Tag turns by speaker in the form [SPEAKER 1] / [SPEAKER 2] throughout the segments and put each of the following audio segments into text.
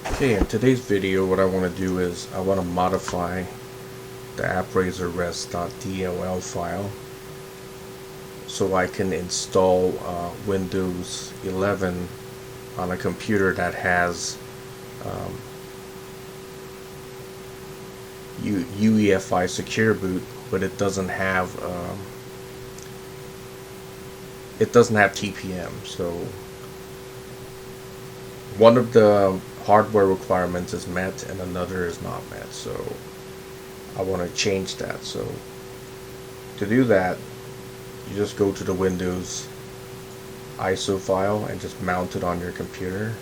[SPEAKER 1] Okay, in today's video what I want to do is I want to modify the appraiserres.dll file so I can install Windows 11 on a computer that has UEFI SecureBoot, but it doesn't have TPM. So one of the hardware requirements is met and another is not met, so I want to change that. So to do that, you just go to the Windows ISO file and just mount it on your computer.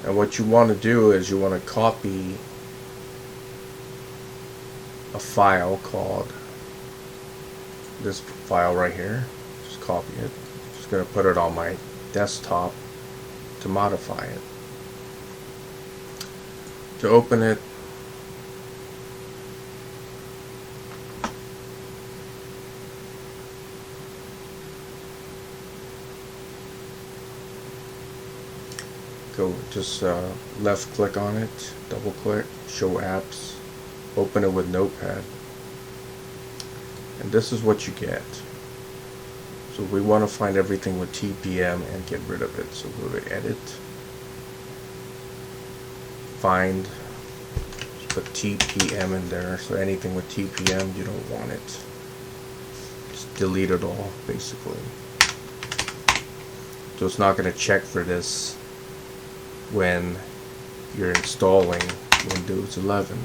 [SPEAKER 1] And what you want to do is you want to copy a file called this file right here. Just copy it. Just going to put it on my desktop to modify it. To open it, go just left click on it, double click, show apps, open it with Notepad, and this is what you get. So we want to find everything with TPM and get rid of it. So go to edit, find, just put TPM in there. So anything with TPM, you don't want it. Just delete it all, basically. So it's not going to check for this when you're installing Windows 11.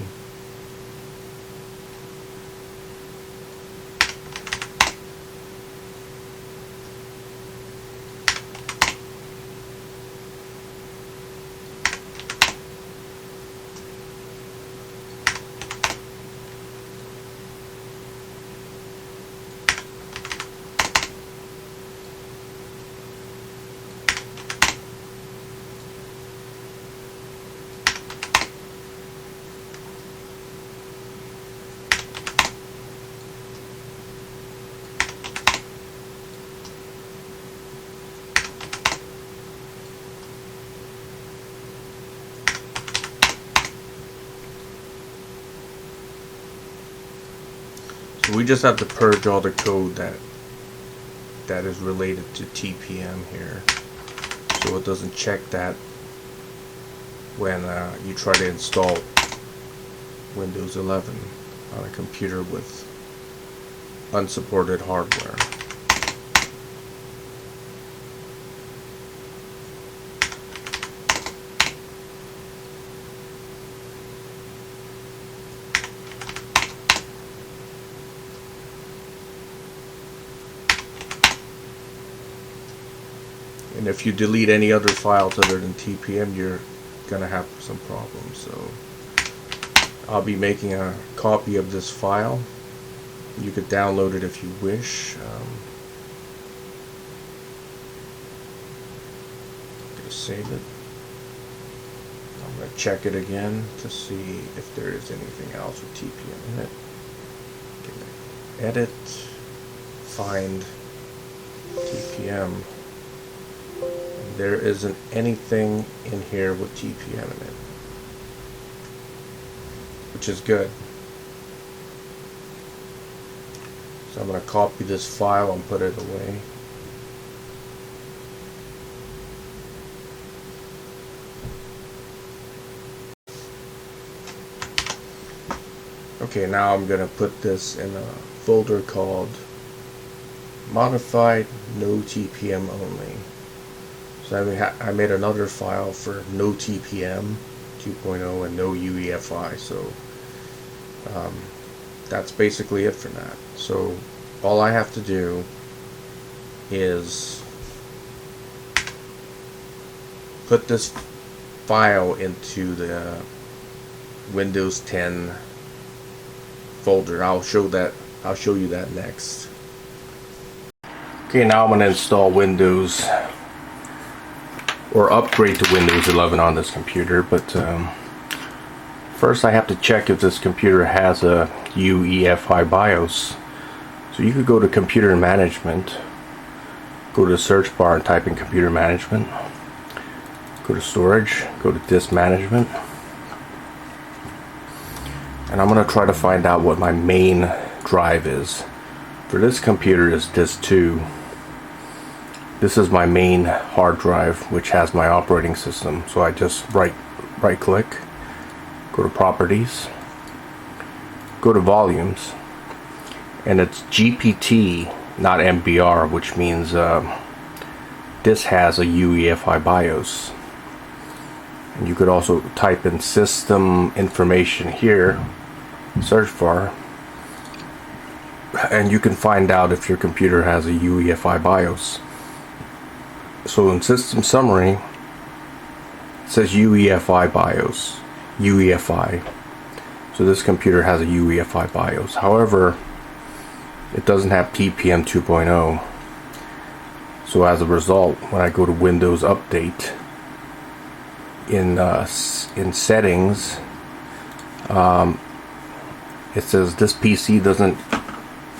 [SPEAKER 1] So we just have to purge all the code that is related to TPM here, so it doesn't check that when you try to install Windows 11 on a computer with unsupported hardware. And if you delete any other files other than TPM, you're gonna have some problems. So I'll be making a copy of this file. You could download it if you wish. I'm gonna save it. I'm gonna check it again to see if there is anything else with TPM in it. Edit, find TPM. There isn't anything in here with TPM in it, which is good. So I'm going to copy this file and put it away. Okay, now I'm going to put this in a folder called Modified No TPM Only. So I made another file for no TPM 2.0 and no UEFI. So that's basically it for that. So all I have to do is put this file into the Windows 10 folder. I'll show you that next. Okay, now I'm going to install Windows, or upgrade to Windows 11 on this computer, but first I have to check if this computer has a UEFI BIOS. So you could go to computer management, go to the search bar and type in computer management, go to storage, go to disk management, and I'm going to try to find out what my main drive is. For this computer is disk 2. This is my main hard drive, which has my operating system. So I just right click, go to properties, go to volumes, and it's GPT, not MBR, which means this has a UEFI BIOS. And you could also type in system information here, search bar, and you can find out if your computer has a UEFI BIOS. So in system summary, it says UEFI BIOS, UEFI. So this computer has a UEFI BIOS. However, it doesn't have TPM 2.0. So as a result, when I go to Windows Update, in settings, it says this PC doesn't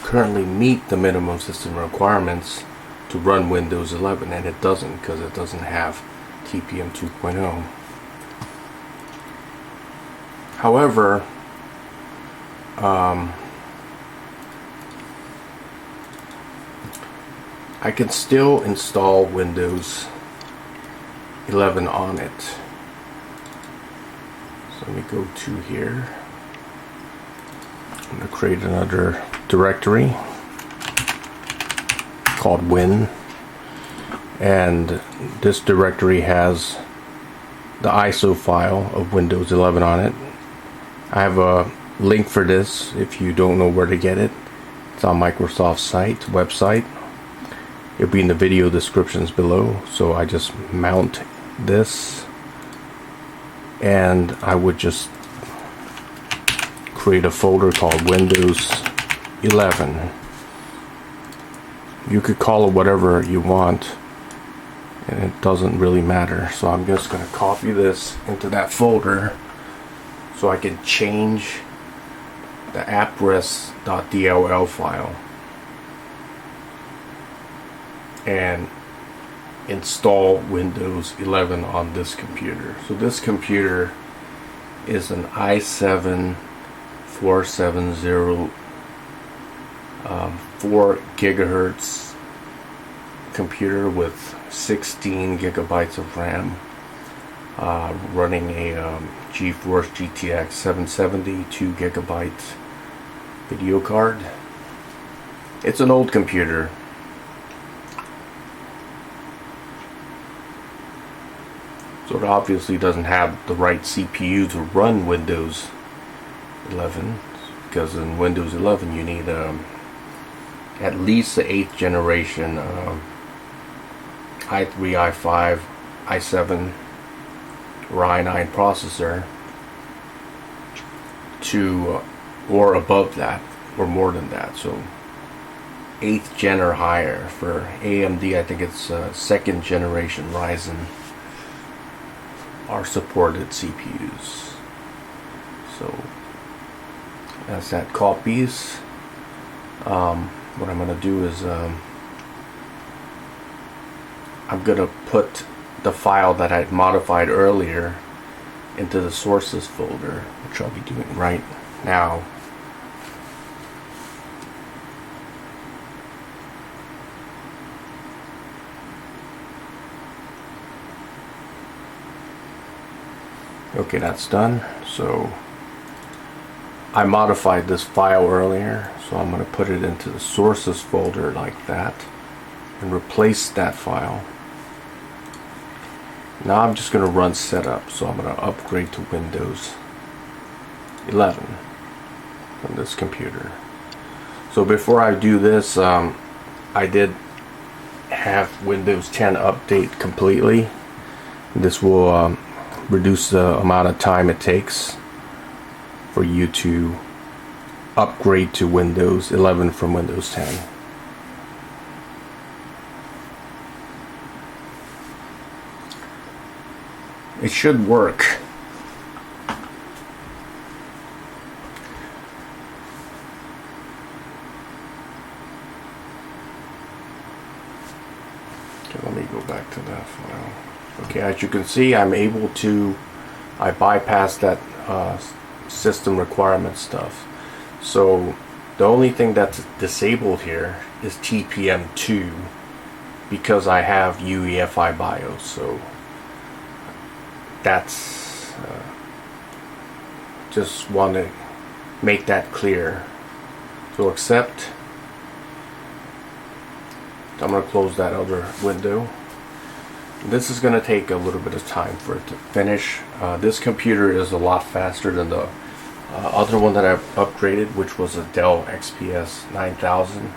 [SPEAKER 1] currently meet the minimum system requirements to run Windows 11, and it doesn't, because it doesn't have TPM 2.0. However, I can still install Windows 11 on it. So let me go to here. I'm going to create another directory called Win, and this directory has the ISO file of Windows 11 on it. I have a link for this if you don't know where to get it. It's on Microsoft's website. It'll be in the video descriptions below. So I just mount this, and I would just create a folder called Windows 11. You could call it whatever you want, and it doesn't really matter. So I'm just going to copy this into that folder so I can change the appres.dll file and install Windows 11 on this computer. So this computer is an i7 4770 4 gigahertz computer with 16 gigabytes of RAM, running a Geforce GTX 770 2 gigabyte video card. It's an old computer. So it obviously doesn't have the right CPU to run Windows 11, because in Windows 11 you need at least the 8th generation i3, i5, i7 or i9 processor to or above that, or more than that. So 8th gen or higher. For AMD, I think it's 2nd generation Ryzen are supported CPUs. So as that copies, what I'm going to do is I'm going to put the file that I modified earlier into the sources folder, which I'll be doing right now. Okay, that's done. So I modified this file earlier, so I'm going to put it into the sources folder like that and replace that file. Now I'm just going to run setup, so I'm going to upgrade to Windows 11 from this computer. So before I do this, I did have Windows 10 update completely. This will reduce the amount of time it takes for you to upgrade to Windows 11 from Windows 10. It should work. back to that file. Okay, as you can see, I bypassed that system requirement stuff. So the only thing that's disabled here is TPM 2 because I have UEFI BIOS. So that's just want to make that clear. So accept. I'm going to close that other window. This is going to take a little bit of time for it to finish. This computer is a lot faster than the other one that I've upgraded, which was a Dell XPS 9000.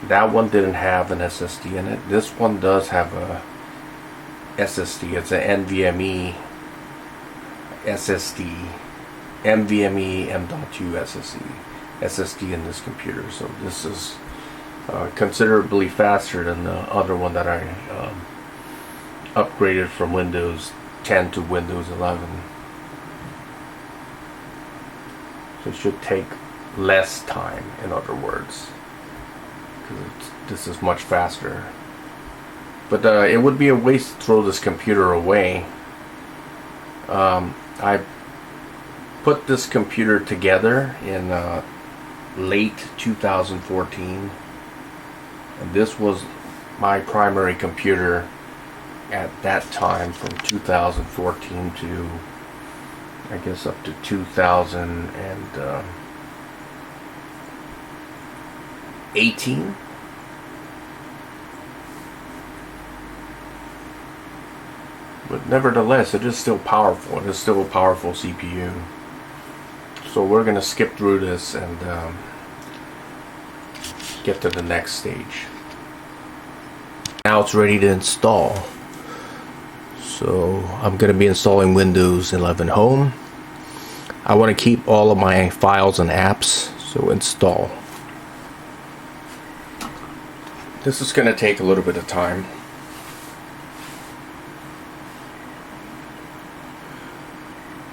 [SPEAKER 1] That one didn't have an SSD in it. This one does have a SSD. It's an NVMe SSD. NVMe M.2 SSD in this computer. So this is considerably faster than the other one that I upgraded from Windows 10 to Windows 11. So it should take less time, in other words, because this is much faster. But it would be a waste to throw this computer away. I put this computer together in late 2014, and this was my primary computer at that time, from 2014 to I guess up to 2018. But nevertheless, it is still powerful. It is still a powerful CPU. So we're going to skip through this and get to the next stage. Now it's ready to install. So I'm going to be installing Windows 11 Home. I want to keep all of my files and apps, so install. This is going to take a little bit of time.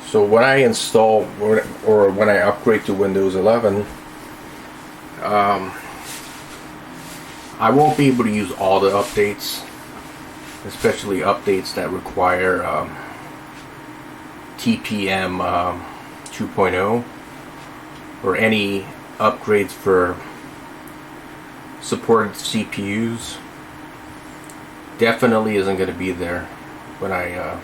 [SPEAKER 1] So when I install or when I upgrade to Windows 11, I won't be able to use all the updates, especially updates that require TPM 2.0 or any upgrades for supported CPUs. Definitely isn't going to be there when I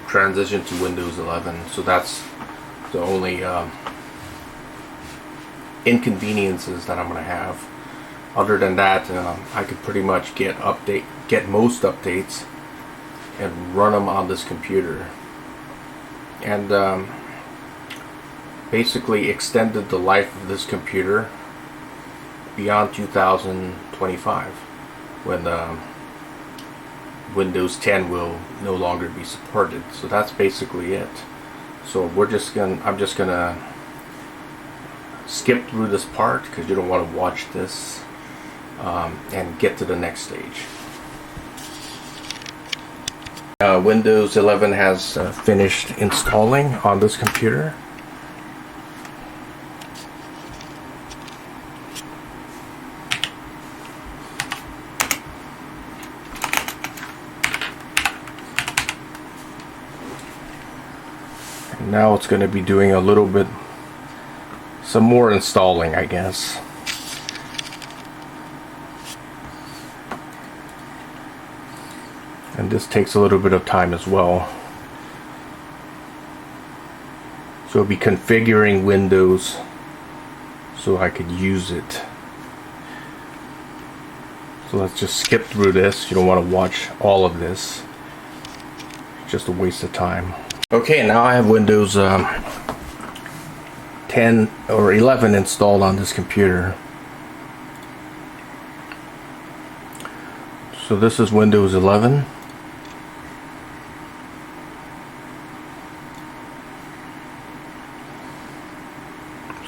[SPEAKER 1] transition to Windows 11. So that's the only inconveniences that I'm going to have. Other than that, I could pretty much get most updates and run them on this computer, and basically extended the life of this computer beyond 2025, when Windows 10 will no longer be supported. So that's basically it. So I'm just gonna skip through this part because you don't want to watch this. And get to the next stage. Windows 11 has finished installing on this computer. And now it's going to be doing some more installing, I guess. And this takes a little bit of time as well. So I'll be configuring Windows so I could use it. So let's just skip through this. You don't want to watch all of this. It's just a waste of time. Okay, now I have Windows 10 or 11 installed on this computer. So this is Windows 11.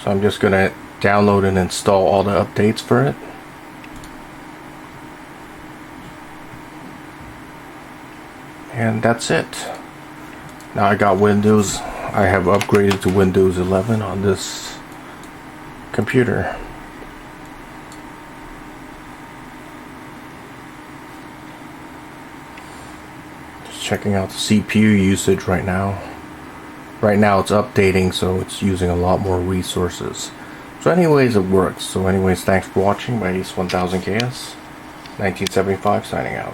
[SPEAKER 1] So I'm just going to download and install all the updates for it. And that's it. Now I got Windows. I have upgraded to Windows 11 on this computer. checking out the CPU usage right now. Right now it's updating, so it's using a lot more resources. So anyways, it works. So anyways, thanks for watching. My Ace 1000 KS 1975 signing out.